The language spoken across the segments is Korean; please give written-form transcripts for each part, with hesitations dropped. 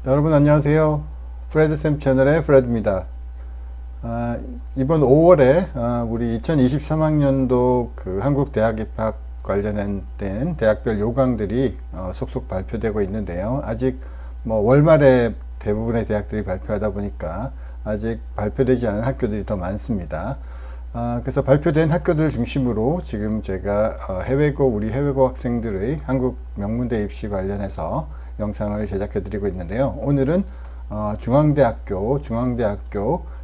여러분 안녕하세요. 프레드쌤 채널의 프레드입니다. 이번 5월에 우리 2023학년도 그 한국 대학 입학 관련된 대학별 요강들이 속속 발표되고 있는데요. 아직 뭐 월말에 대부분의 대학들이 발표하다 보니까 아직 발표되지 않은 학교들이 더 많습니다. 그래서 발표된 학교들 중심으로 지금 제가 우리 해외고 학생들의 한국 명문대 입시 관련해서 영상을 제작해 드리고 있는데요. 오늘은 중앙대학교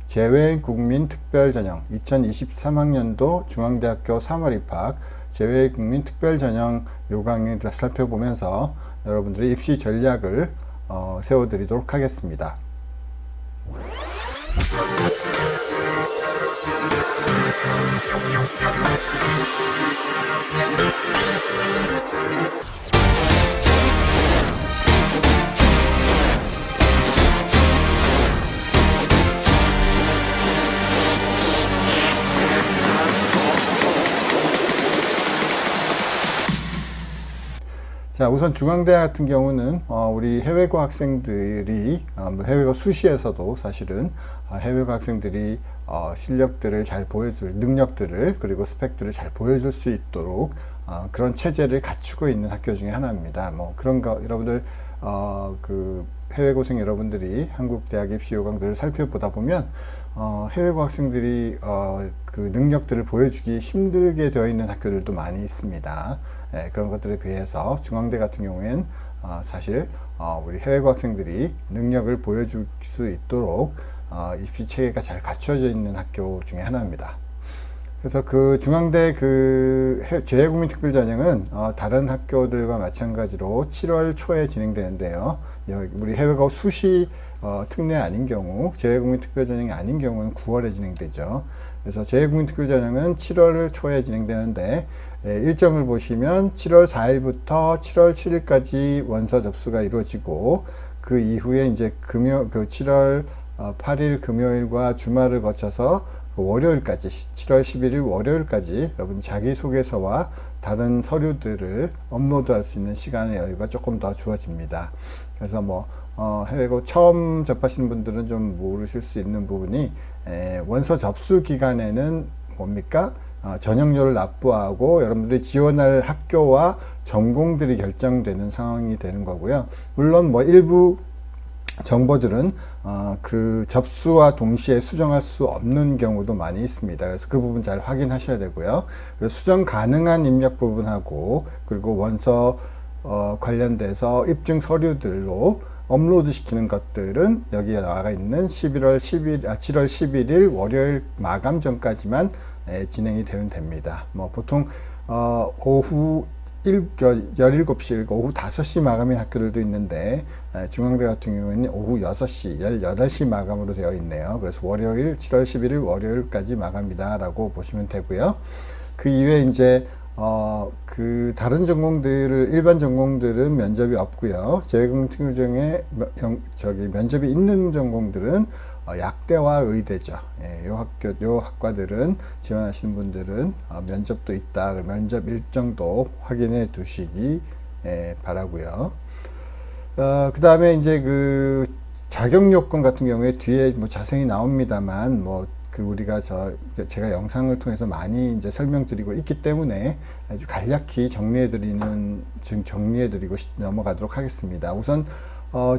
재외국민특별전형 2023학년도 중앙대학교 3월 입학 재외국민특별전형 요강을 살펴보면서 여러분들의 입시 전략을 세워드리도록 하겠습니다. 자, 우선 중앙대학 같은 경우는 우리 해외고 학생들이 해외고 수시에서도 사실은 해외고 학생들이 실력들을 잘 보여줄 능력들을 그리고 스펙들을 잘 보여줄 수 있도록 그런 체제를 갖추고 있는 학교 중에 하나입니다. 뭐 그런 거 여러분들 그 해외고생 여러분들이 한국 대학 입시 요강들을 살펴보다 보면 해외고 학생들이 그 능력들을 보여주기 힘들게 되어 있는 학교들도 많이 있습니다. 그런 것들에 비해서 중앙대 같은 경우에는 사실 우리 해외고 학생들이 능력을 보여줄 수 있도록 입시 체계가 잘 갖춰져 있는 학교 중에 하나입니다. 그래서 그 중앙대 그 재외국민특별전형은 다른 학교들과 마찬가지로 7월 초에 진행되는데요. 우리 해외고 수시 특례 아닌 경우 재외국민특별전형이 아닌 경우는 9월에 진행되죠. 그래서 재외국민특별전형은 7월 초에 진행되는데 일정을 보시면 7월 4일부터 7월 7일까지 원서 접수가 이루어지고 그 이후에 이제 그 7월 8일 금요일과 주말을 거쳐서 월요일까지 7월 11일 월요일까지 여러분 자기소개서와 다른 서류들을 업로드할 수 있는 시간의 여유가 조금 더 주어집니다. 그래서 뭐 해외고 처음 접하시는 분들은 좀 모르실 수 있는 부분이 원서 접수 기간에는 뭡니까? 전형료를 납부하고 여러분들이 지원할 학교와 전공들이 결정되는 상황이 되는 거고요. 물론 뭐 일부 정보들은 그 접수와 동시에 수정할 수 없는 경우도 많이 있습니다. 그래서 그 부분 잘 확인하셔야 되고요. 그리고 수정 가능한 입력 부분하고 그리고 원서 관련돼서 입증 서류들로 업로드 시키는 것들은 여기에 나와 있는 7월 11일 월요일 마감 전까지만 진행이 되면 됩니다. 뭐 보통 오후 17시, 오후 5시 마감인 학교들도 있는데 중앙대 같은 경우에는 오후 6시, 18시 마감으로 되어 있네요. 그래서 월요일 7월 11일 월요일까지 마감이다 라고 보시면 되고요. 그 이외에 이제 그 다른 전공들을 일반 전공들은 면접이 없고요. 재외국민특별전형에 면접이 있는 전공들은 약대와 의대죠. 요 학과들은 지원하시는 분들은 면접도 있다. 면접 일정도 확인해 두시기 바라고요. 그 다음에 이제 그 자격 요건 같은 경우에 뒤에 뭐 자세히 나옵니다만 뭐 그 우리가 제가 영상을 통해서 많이 이제 설명드리고 있기 때문에 아주 간략히 정리해드리고 넘어가도록 하겠습니다. 우선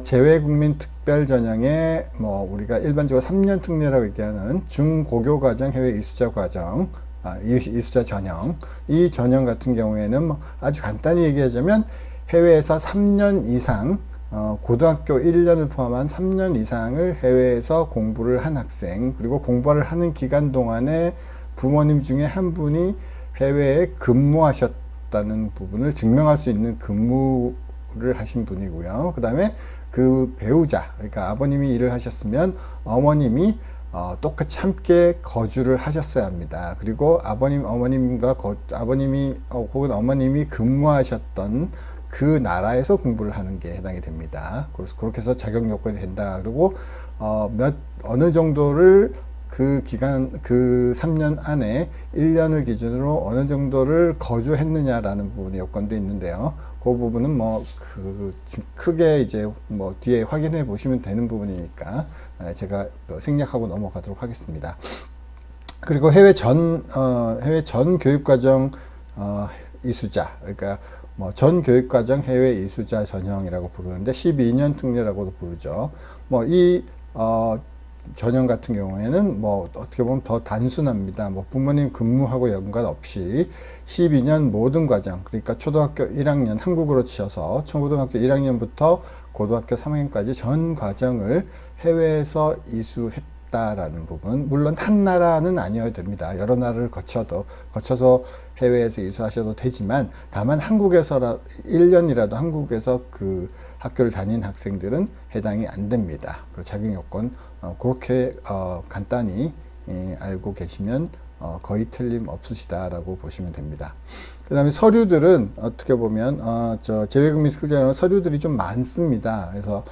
재외국민특별전형에 뭐 우리가 일반적으로 3년 특례라고 얘기하는 중고교과정 해외 이수자 과정, 이수자 전형, 이 전형 같은 경우에는 뭐 아주 간단히 얘기하자면 해외에서 3년 이상 고등학교 1년을 포함한 3년 이상을 해외에서 공부를 한 학생, 그리고 공부를 하는 기간 동안에 부모님 중에 한 분이 해외에 근무하셨다는 부분을 증명할 수 있는 근무를 하신 분이고요. 그 다음에 그 배우자, 그러니까 아버님이 일을 하셨으면 어머님이 똑같이 함께 거주를 하셨어야 합니다. 그리고 아버님이 혹은 어머님이 근무하셨던 그 나라에서 공부를 하는 게 해당이 됩니다. 그래서 그렇게 해서 자격 요건이 된다. 그리고 어느 정도를 그 기간, 그 3년 안에 1년을 기준으로 어느 정도를 거주했느냐라는 부분의 요건도 있는데요. 그 부분은 뭐 크게 이제 뭐 뒤에 확인해 보시면 되는 부분이니까 제가 생략하고 넘어가도록 하겠습니다. 그리고 해외 전 교육과정 이수자, 그러니까 뭐 전 교육과정 해외 이수자 전형이라고 부르는데 12년 특례라고도 부르죠. 뭐 이 전형 같은 경우에는 뭐 어떻게 보면 더 단순합니다. 뭐 부모님 근무하고 연관 없이 12년 모든 과정, 그러니까 초등학교 1학년 한국으로 치셔서 초등학교 1학년부터 고등학교 3학년까지 전 과정을 해외에서 이수했다라는 부분. 물론 한 나라는 아니어야 됩니다. 여러 나라를 거쳐서 해외에서 이수하셔도 되지만, 다만 한국에서 1년이라도 한국에서 그 학교를 다닌 학생들은 해당이 안 됩니다. 그 자격 요건 그렇게 간단히 알고 계시면 거의 틀림없으시다라고 보시면 됩니다. 그 다음에 서류들은 어떻게 보면 재외국민 특례는 서류들이 좀 많습니다. 그래서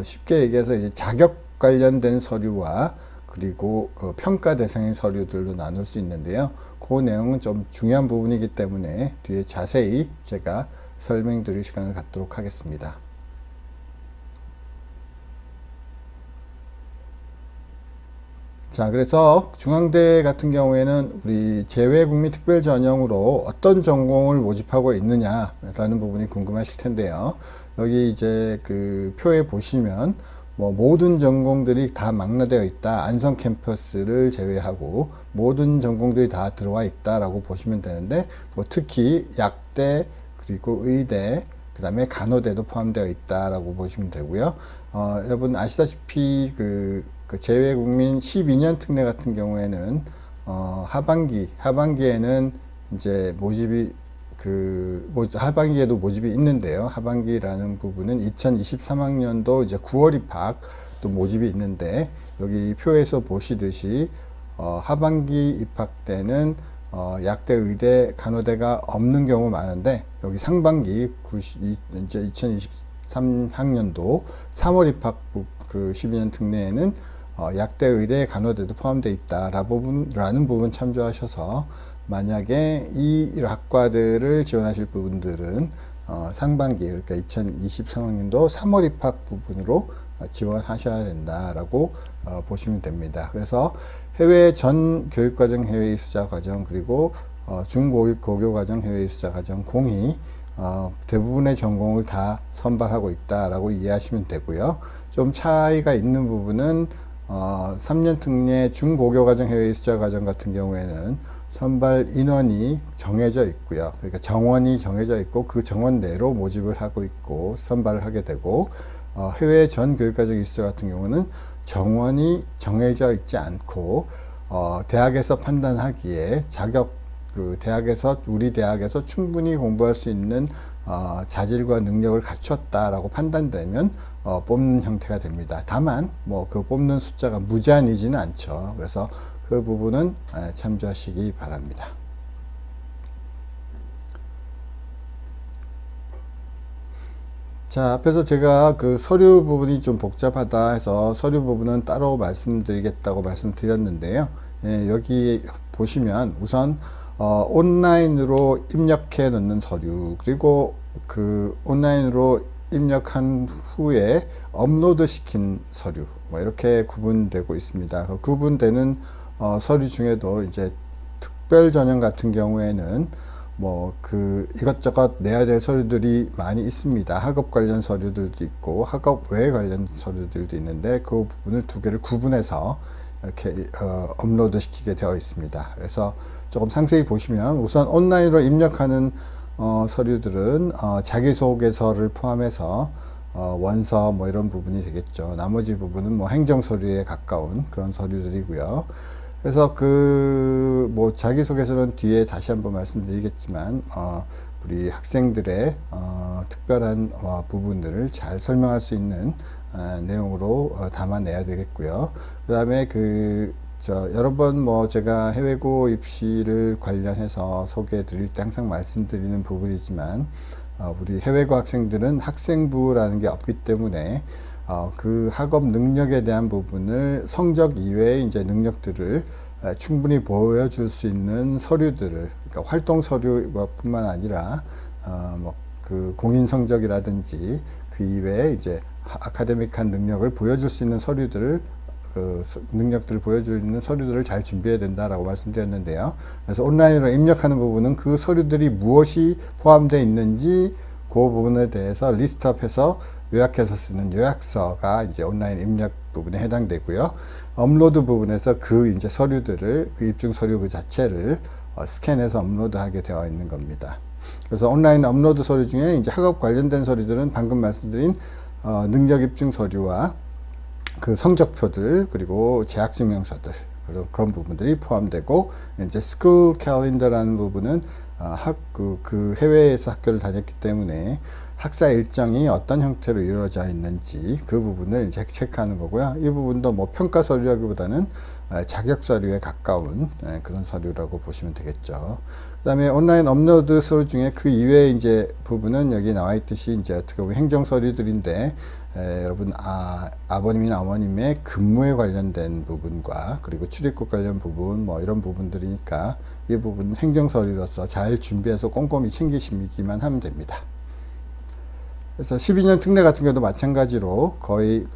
쉽게 얘기해서 이제 자격 관련된 서류와 그리고 평가 대상의 서류들로 나눌 수 있는데요. 그 내용은 좀 중요한 부분이기 때문에 뒤에 자세히 제가 설명드릴 시간을 갖도록 하겠습니다. 자, 그래서 중앙대 같은 경우에는 우리 재외국민 특별 전형으로 어떤 전공을 모집하고 있느냐라는 부분이 궁금하실 텐데요. 여기 이제 그 표에 보시면 뭐 모든 전공들이 다 망라되어 있다. 안성 캠퍼스를 제외하고 모든 전공들이 다 들어와 있다라고 보시면 되는데, 뭐 특히 약대 그리고 의대 그 다음에 간호대도 포함되어 있다라고 보시면 되고요. 여러분 아시다시피 그 재외국민 12년 특례 같은 경우에는 하반기에는 이제 모집이 하반기에도 모집이 있는데요. 하반기라는 부분은 2023학년도 이제 9월 입학도 모집이 있는데, 여기 표에서 보시듯이 하반기 입학 때는 약대, 의대, 간호대가 없는 경우 많은데, 여기 상반기 이제 2023학년도 3월 입학 그 12년 특례에는 약대, 의대, 간호대도 포함되어 있다라는 부분 참조하셔서, 만약에 이 학과들을 지원하실 부분들은 상반기, 그러니까 2023학년도 3월 입학 부분으로 지원하셔야 된다라고 보시면 됩니다. 그래서 해외 전 교육과정 해외 이수자 과정, 그리고 중고교 과정 해외 이수자 과정 공이 대부분의 전공을 다 선발하고 있다라고 이해하시면 되고요. 좀 차이가 있는 부분은 3년 특례 중고교 과정 해외 이수자 과정 같은 경우에는 선발 인원이 정해져 있고요. 그러니까 정원이 정해져 있고 그 정원 내로 모집을 하고 있고 선발을 하게 되고, 해외 전 교육과정 이수자 같은 경우는 정원이 정해져 있지 않고 대학에서 판단하기에 우리 대학에서 충분히 공부할 수 있는 자질과 능력을 갖췄다라고 판단되면 뽑는 형태가 됩니다. 다만 뭐 그 뽑는 숫자가 무제한이지는 않죠. 그래서 그 부분은 참조하시기 바랍니다. 자, 앞에서 제가 그 서류 부분이 좀 복잡하다 해서 서류 부분은 따로 말씀드리겠다고 말씀드렸는데요. 여기 보시면 우선 온라인으로 입력해 놓는 서류, 그리고 그 온라인으로 입력한 후에 업로드 시킨 서류, 뭐 이렇게 구분되고 있습니다. 구분되는 서류 중에도 이제 특별 전형 같은 경우에는 뭐 이것저것 내야 될 서류들이 많이 있습니다. 학업 관련 서류들도 있고 학업 외 관련 서류들도 있는데, 그 부분을 두 개를 구분해서 이렇게 업로드 시키게 되어 있습니다. 그래서 조금 상세히 보시면 우선 온라인으로 입력하는 서류들은 자기소개서를 포함해서 원서 뭐 이런 부분이 되겠죠. 나머지 부분은 뭐 행정 서류에 가까운 그런 서류들이고요. 그래서 뭐 자기소개서는 뒤에 다시 한번 말씀드리겠지만 우리 학생들의 특별한 부분들을 잘 설명할 수 있는 내용으로 담아내야 되겠고요. 그 다음에 여러 번 뭐 제가 해외고 입시를 관련해서 소개해 드릴 때 항상 말씀드리는 부분이지만, 우리 해외고 학생들은 학생부라는 게 없기 때문에 그 학업 능력에 대한 부분을 성적 이외의 이제 능력들을 충분히 보여줄 수 있는 서류들을, 그러니까 활동 서류뿐만 아니라 뭐 그 공인 성적이라든지 그 이외에 이제 아카데믹한 능력을 보여줄 수 있는 서류들을 능력들을 보여주는 서류들을 잘 준비해야 된다라고 말씀드렸는데요. 그래서 온라인으로 입력하는 부분은 그 서류들이 무엇이 포함되어 있는지 그 부분에 대해서 리스트업해서 요약해서 쓰는 요약서가 이제 온라인 입력 부분에 해당되고요. 업로드 부분에서 그 이제 서류들을 그 입증 서류 그 자체를 스캔해서 업로드하게 되어 있는 겁니다. 그래서 온라인 업로드 서류 중에 이제 학업 관련된 서류들은 방금 말씀드린 능력 입증 서류와 그 성적표들 그리고 재학 증명서들 그런 부분들이 포함되고 이제 스쿨 캘린더라는 부분은 그 해외에서 학교를 다녔기 때문에 학사 일정이 어떤 형태로 이루어져 있는지 그 부분을 이제 체크하는 거고요. 이 부분도 뭐 평가 서류라기보다는 자격 서류에 가까운 그런 서류라고 보시면 되겠죠. 그다음에 온라인 업로드 서류 중에 그 이외에 이제 부분은 여기 나와 있듯이 이제 어떻게 보면 행정 서류들인데 여러분 아버님이나 어머님의 근무에 관련된 부분과 그리고 출입국 관련 부분 뭐 이런 부분들이니까 이 부분 행정 서류로서 잘 준비해서 꼼꼼히 챙기시기만 하면 됩니다. 그래서 12년 특례 같은 경우도 마찬가지로 거의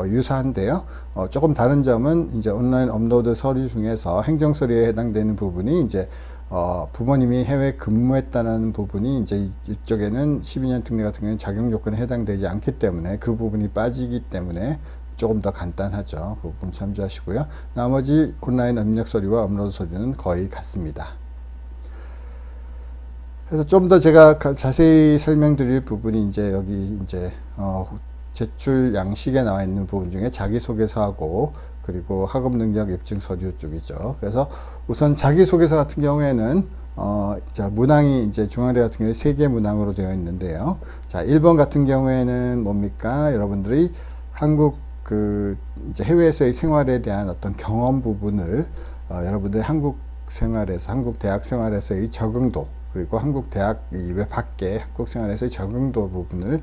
유사한데요. 조금 다른 점은 이제 온라인 업로드 서류 중에서 행정 서류에 해당되는 부분이 이제 부모님이 해외 근무했다는 부분이 이제 이쪽에는 12년 특례 같은 경우는 자격 요건에 해당되지 않기 때문에 그 부분이 빠지기 때문에 조금 더 간단하죠. 그 부분 참조하시고요. 나머지 온라인 입력 서류와 업로드 서류는 거의 같습니다. 그래서 좀 더 제가 자세히 설명드릴 부분이 이제 여기 이제 제출 양식에 나와 있는 부분 중에 자기소개서하고 그리고 학업 능력 입증 서류 쪽이죠. 그래서 우선 자기소개서 같은 경우에는 자, 문항이 이제 중앙대 같은 경우에 3개 문항으로 되어 있는데요. 자, 1번 같은 경우에는 뭡니까? 여러분들이 한국 이제 해외에서의 생활에 대한 어떤 경험 부분을 여러분들이 한국 대학 생활에서의 적응도 그리고 한국 대학 이외 밖에 한국 생활에서의 적응도 부분을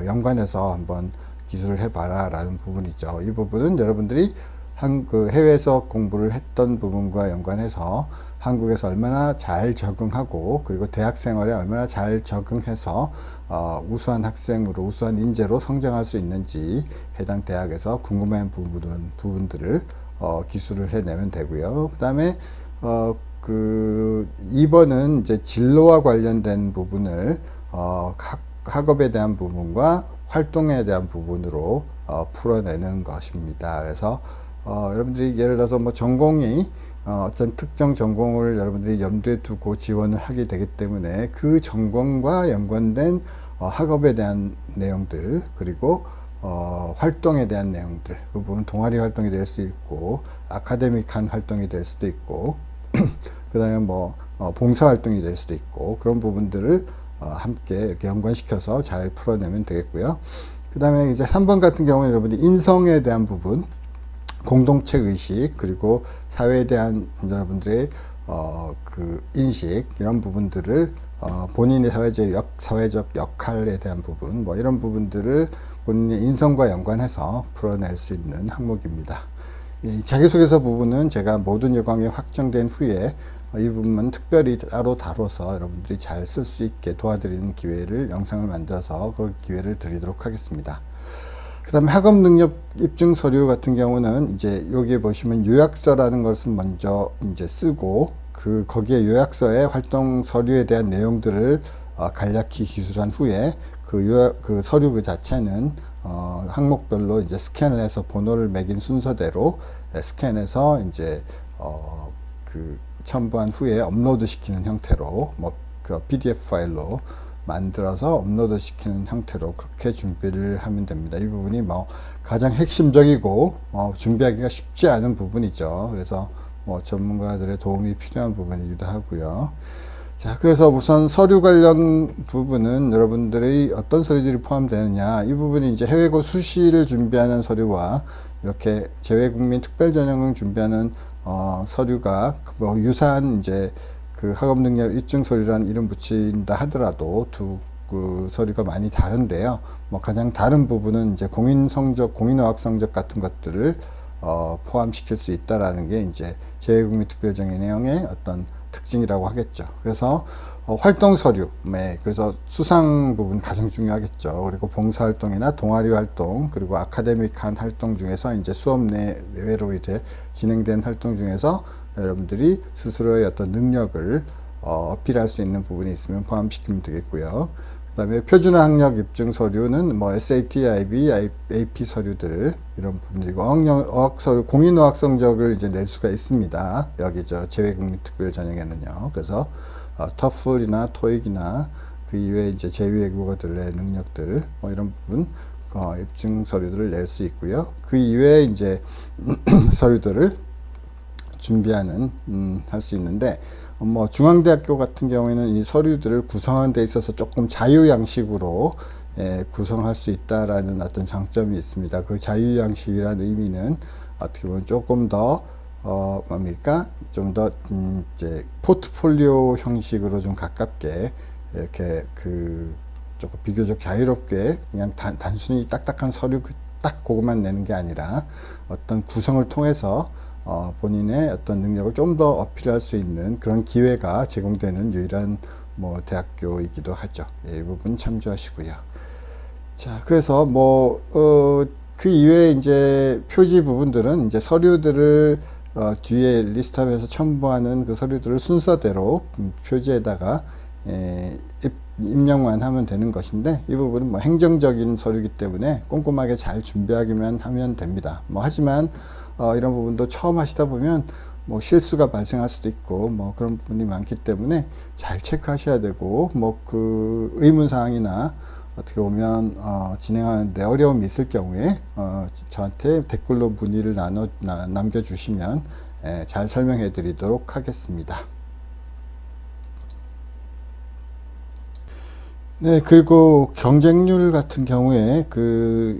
연관해서 한번 기술을 해봐라 라는 부분이죠. 이 부분은 여러분들이 해외에서 공부를 했던 부분과 연관해서 한국에서 얼마나 잘 적응하고 그리고 대학 생활에 얼마나 잘 적응해서 우수한 학생으로 우수한 인재로 성장할 수 있는지 해당 대학에서 궁금한 부분들을 기술을 해내면 되고요. 그 다음에 2번은 이제 진로와 관련된 부분을 학업에 대한 부분과 활동에 대한 부분으로 풀어내는 것입니다. 그래서 여러분들이 예를 들어서 뭐 전공이 어떤 특정 전공을 여러분들이 염두에 두고 지원을 하게 되기 때문에 그 전공과 연관된 학업에 대한 내용들 그리고 활동에 대한 내용들 그 부분 동아리 활동이 될 수 있고 아카데믹한 활동이 될 수도 있고 그 다음에 뭐 봉사활동이 될 수도 있고 그런 부분들을 함께 이렇게 연관시켜서 잘 풀어내면 되겠고요. 그 다음에 이제 3번 같은 경우는 여러분들이 인성에 대한 부분, 공동체 의식, 그리고 사회에 대한 여러분들의 그 인식 이런 부분들을 본인의 사회적 역할에 대한 부분 뭐 이런 부분들을 본인의 인성과 연관해서 풀어낼 수 있는 항목입니다. 이 자기소개서 부분은 제가 모든 요강이 확정된 후에 이 부분은 특별히 따로 다뤄서 여러분들이 잘 쓸 수 있게 도와드리는 영상을 만들어서 그런 기회를 드리도록 하겠습니다. 그 다음에 학업 능력 입증 서류 같은 경우는 이제 여기에 보시면 요약서라는 것을 먼저 이제 쓰고 거기에 요약서의 활동 서류에 대한 내용들을 간략히 기술한 후에 그 서류 그 자체는 항목별로 이제 스캔을 해서 번호를 매긴 순서대로 스캔해서 이제 첨부한 후에 업로드 시키는 형태로 그 PDF 파일로 만들어서 업로드 시키는 형태로 그렇게 준비를 하면 됩니다. 이 부분이 가장 핵심적이고 준비하기가 쉽지 않은 부분이죠. 그래서 전문가들의 도움이 필요한 부분이기도 하고요. 자, 그래서 우선 서류 관련 부분은 여러분들이 어떤 서류들이 포함되느냐 이 부분이 이제 해외고 수시를 준비하는 서류와 이렇게 재외국민 특별전형을 준비하는 서류가 유사한 이제 그 학업 능력 입증 서류라는 이름 붙인다 하더라도 그 서류가 많이 다른데요. 가장 다른 부분은 이제 공인 성적, 공인어학 성적 같은 것들을 포함시킬 수 있다라는 게 이제 재외국민 특별전형의 어떤 특징이라고 하겠죠. 그래서 활동 서류, 네, 그래서 수상 부분 가장 중요하겠죠. 그리고 봉사활동이나 동아리 활동, 그리고 아카데믹한 활동 중에서 이제 수업 내외로 이제 진행된 활동 중에서 여러분들이 스스로의 어떤 능력을 어필할 수 있는 부분이 있으면 포함시키면 되겠고요. 그 다음에 표준화 학력 입증 서류는 뭐 SAT, IB, AP 서류들 이런 부분들이고 어학 서류, 공인어학 성적을 이제 낼 수가 있습니다. 여기 저 재외국민특별 전형에는요. 그래서 터플이나 토익이나 그 이외에 이제 제외국어들의 능력들 뭐 이런 부분 입증 서류들을 낼 수 있고요. 그 이외에 이제 서류들을 준비하는 할 수 있는데 뭐 중앙대학교 같은 경우에는 이 서류들을 구성하는 데 있어서 조금 자유 양식으로 구성할 수 있다라는 어떤 장점이 있습니다. 그 자유 양식이라는 의미는 어떻게 보면 조금 더 뭡니까? 좀 더 이제 포트폴리오 형식으로 좀 가깝게 이렇게 그 조금 비교적 자유롭게 그냥 단순히 딱딱한 서류 딱 그것만 내는 게 아니라 어떤 구성을 통해서 본인의 어떤 능력을 좀 더 어필할 수 있는 그런 기회가 제공되는 유일한 뭐 대학교이기도 하죠. 이 부분 참조하시고요. 자, 그래서 뭐 그 이외에 이제 표지 부분들은 이제 서류들을 뒤에 리스트업해서 첨부하는 그 서류들을 순서대로 표지에다가 입력만 하면 되는 것인데 이 부분은 뭐 행정적인 서류이기 때문에 꼼꼼하게 잘 준비하기만 하면 됩니다. 뭐 하지만 이런 부분도 처음 하시다 보면 뭐 실수가 발생할 수도 있고 뭐 그런 부분이 많기 때문에 잘 체크하셔야 되고 뭐 그 의문사항이나 어떻게 보면 진행하는데 어려움이 있을 경우에 저한테 댓글로 문의를 남겨주시면 잘 설명해 드리도록 하겠습니다. 네, 그리고 경쟁률 같은 경우에 그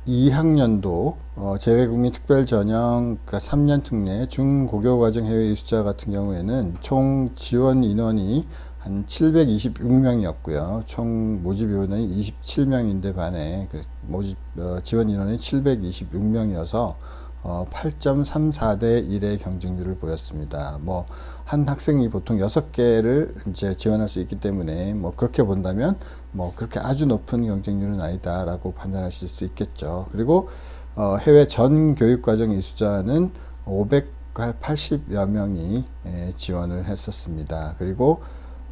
2022학년도 재외국민 특별전형 그러니까 3년 특례 중고교과정 해외 이수자 같은 경우에는 총 지원 인원이 한 726명이었고요. 총 모집 인원이 27명인데 반에 모집 지원 인원이 726명이어서 8.34대 1의 경쟁률을 보였습니다. 뭐 한 학생이 보통 6개를 이제 지원할 수 있기 때문에 뭐 그렇게 본다면 뭐 그렇게 아주 높은 경쟁률은 아니다라고 판단하실 수 있겠죠. 그리고 해외 전 교육과정 이수자는 580여 명이 지원을 했었습니다. 그리고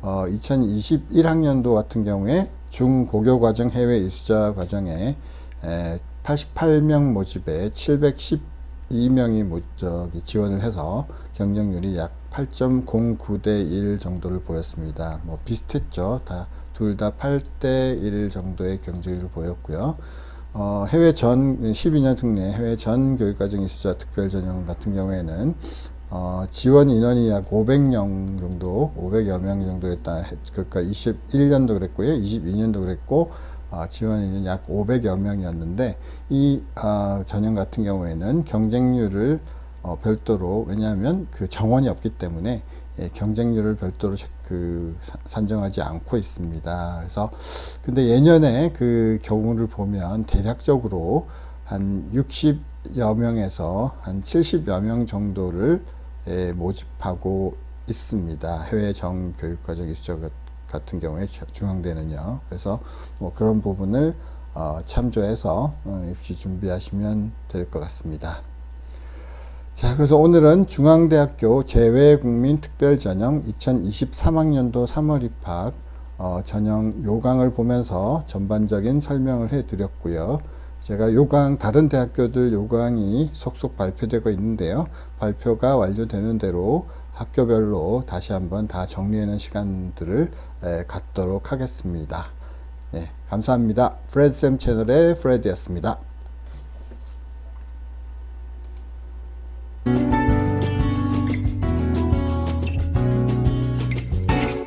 2021학년도 같은 경우에 중고교과정 해외 이수자 과정에 88명 모집에 712명이 지원을 해서 경쟁률이 약 8.09대 1 정도를 보였습니다. 뭐 비슷했죠. 둘 다 8대 1 정도의 경쟁률을 보였고요. 해외 전 12년 특례 해외 전 교육과정 이수자 특별전형 같은 경우에는 지원 인원이 약 500명 정도, 500여 명 정도였다. 그러니까 21년도 그랬고요. 22년도 그랬고, 지원 인원이 약 500여 명이었는데, 이 전형 같은 경우에는 경쟁률을 별도로, 왜냐하면 그 정원이 없기 때문에 경쟁률을 별도로 산정하지 않고 있습니다. 그래서, 근데 예년에 그 경우를 보면 대략적으로 한 60여 명에서 한 70여 명 정도를 모집하고 있습니다. 해외 정교육과정 이수자 같은 경우에 중앙대는요. 그래서 뭐 그런 부분을 참조해서 입시 준비하시면 될 것 같습니다. 자, 그래서 오늘은 중앙대학교 재외국민특별전형 2023학년도 3월 입학 전형 요강을 보면서 전반적인 설명을 해드렸고요. 제가 요강, 다른 대학교들 요강이 속속 발표되고 있는데요. 발표가 완료되는 대로 학교별로 다시 한번 다 정리하는 시간들을 갖도록 하겠습니다. 네, 감사합니다. 프레드쌤 채널의 프레드였습니다.